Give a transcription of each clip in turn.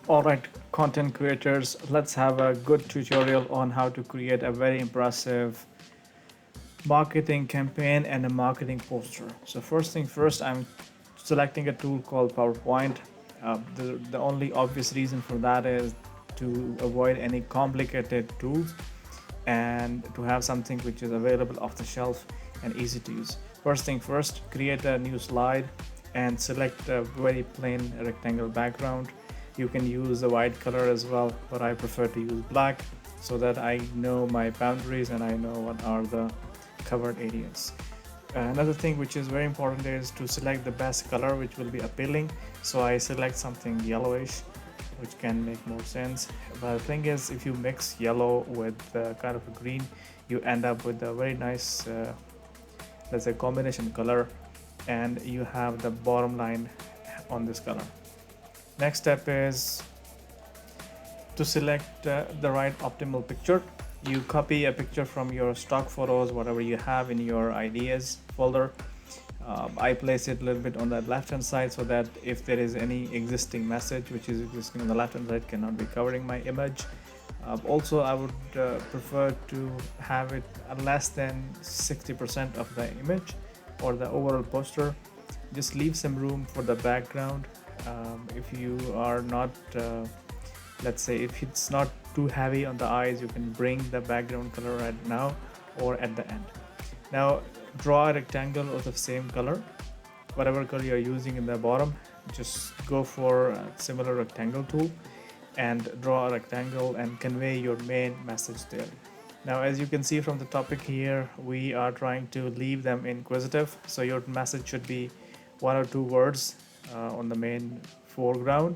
Alright, content creators, let's have a good tutorial on how to create a very impressive marketing campaign and a marketing poster. So first thing first, I'm selecting a tool called PowerPoint. The only obvious reason for that is to avoid any complicated tools and to have something which is available off the shelf and easy to use. First thing first, create a new slide and select a very plain rectangle background. You can use the white color as well, but I prefer to use black so that I know my boundaries and I know what are the covered areas. Another thing which is very important is to select the best color which will be appealing. So I select something yellowish, which can make more sense. But the thing is, if you mix yellow with kind of a green, you end up with a very nice, let's say, combination color, and you have the bottom line on this color. Next step is to select the right optimal picture. You copy a picture from your stock photos, whatever you have in your ideas folder. I place it a little bit on the left hand side so that if there is any existing message which is existing on the left hand side cannot be covering my image. Also, I would prefer to have it less than 60% of the image or the overall poster. Just leave some room for the background. If you are not, let's say, if it's not too heavy on the eyes, you can bring the background color right now or at the end. Now draw a rectangle of the same color, whatever color you're using in the bottom. Just go for a similar rectangle tool and draw a rectangle and convey your main message there. Now, as you can see from the topic here, we are trying to leave them inquisitive, so your message should be one or two words on the main foreground,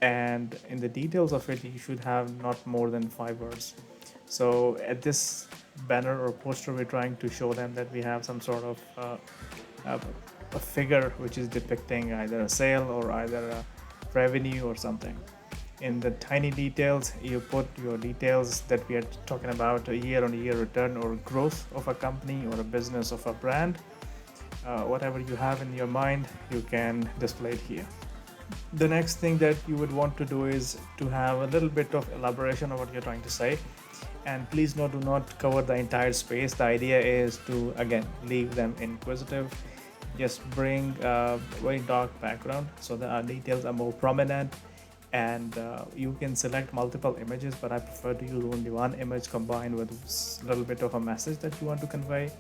and in the details of it you should have not more than 5 words. So at this banner or poster, we're trying to show them that we have some sort of a figure which is depicting either a sale or either a revenue or something. In the tiny details, you put your details that we are talking about, a year-on-year return or growth of a company or a business of a brand. Whatever you have in your mind, you can display it here. The next thing that you would want to do is to have a little bit of elaboration of what you're trying to say. And please do not cover the entire space. The idea is to, again, leave them inquisitive. Just bring a very dark background so that our details are more prominent. And you can select multiple images, but I prefer to use only one image combined with a little bit of a message that you want to convey.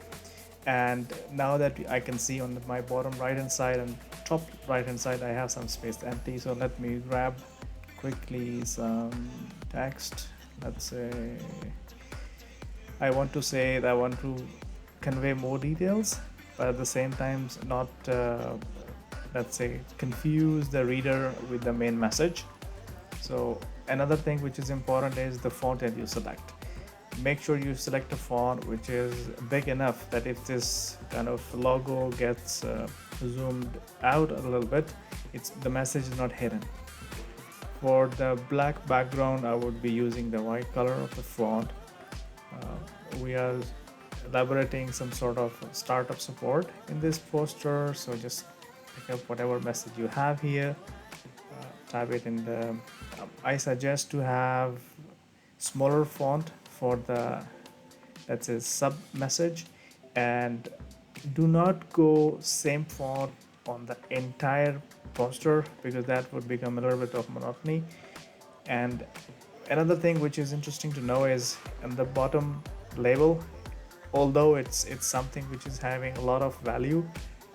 And now that I can see on my bottom right hand side and top right hand side, I have some space empty. So let me grab quickly some text. Let's say I want to say that I want to convey more details, but at the same time not let's say confuse the reader with the main message. So another thing which is important is the font that you select. Make sure you select a font which is big enough that if this kind of logo gets zoomed out a little bit, the message is not hidden. For the black background, I would be using the white color of the font. We are elaborating some sort of startup support in this poster, so just pick up whatever message you have here, type it in the. I suggest to have smaller font for the, let's say, sub message, and do not go same font on the entire poster because that would become a little bit of monotony. And another thing which is interesting to know is in the bottom label, although it's something which is having a lot of value,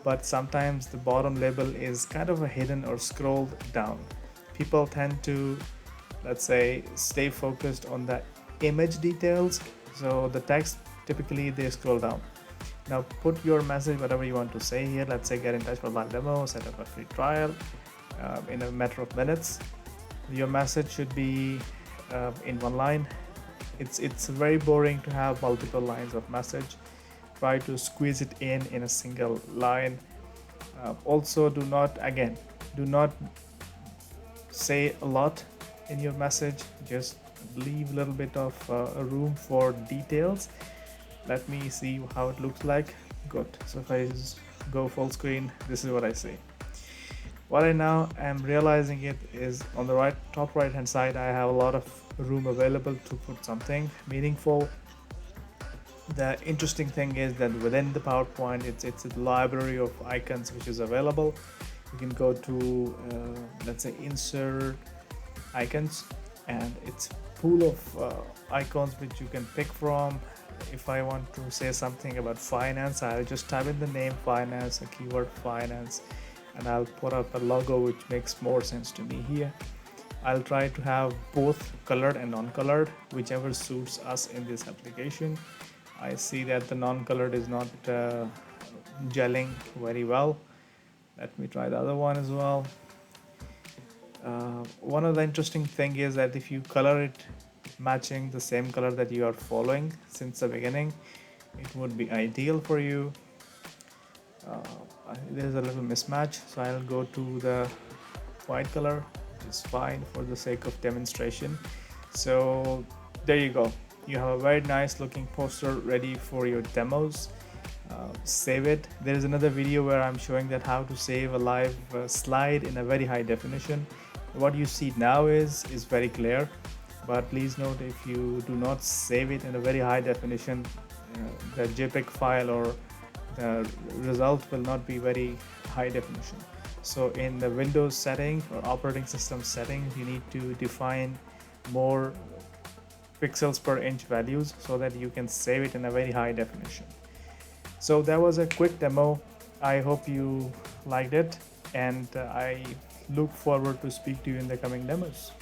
but sometimes the bottom label is kind of a hidden or scrolled down. People tend to, let's say, stay focused on the image details, so the text typically they scroll down. Now put your message, whatever you want to say here. Let's say get in touch for live demo, set up a free trial in a matter of minutes. Your message should be in one line. It's very boring to have multiple lines of message. Try to squeeze it in a single line. Also, do not say a lot in your message. Just leave a little bit of room for details. Let me see how it looks like. Good. So if I go full screen, this is what I see. What I now am realizing it is on the top right hand side, I have a lot of room available to put something meaningful. The interesting thing is that within the PowerPoint, it's a library of icons which is available. You can go to let's say insert icons, and it's pool of icons which you can pick from. If I want to say something about finance, I'll just type in the name finance, a keyword finance, and I'll put up a logo which makes more sense to me here. I'll try to have both colored and non-colored, whichever suits us in this application. I see that the non-colored is not gelling very well. Let me try the other one as well. One of the interesting thing is that if you color it matching the same color that you are following since the beginning, it would be ideal for you. There's a little mismatch, so I'll go to the white color, which is fine for the sake of demonstration. So there you go, you have a very nice looking poster ready for your demos. Save it. There is another video where I'm showing that how to save a live slide in a very high definition. What you see now is very clear, but please note, if you do not save it in a very high definition, the JPEG file or the result will not be very high definition. So in the Windows setting or operating system settings, you need to define more pixels per inch values so that you can save it in a very high definition. So that was a quick demo. I hope you liked it, and I look forward to speak to you in the coming demos.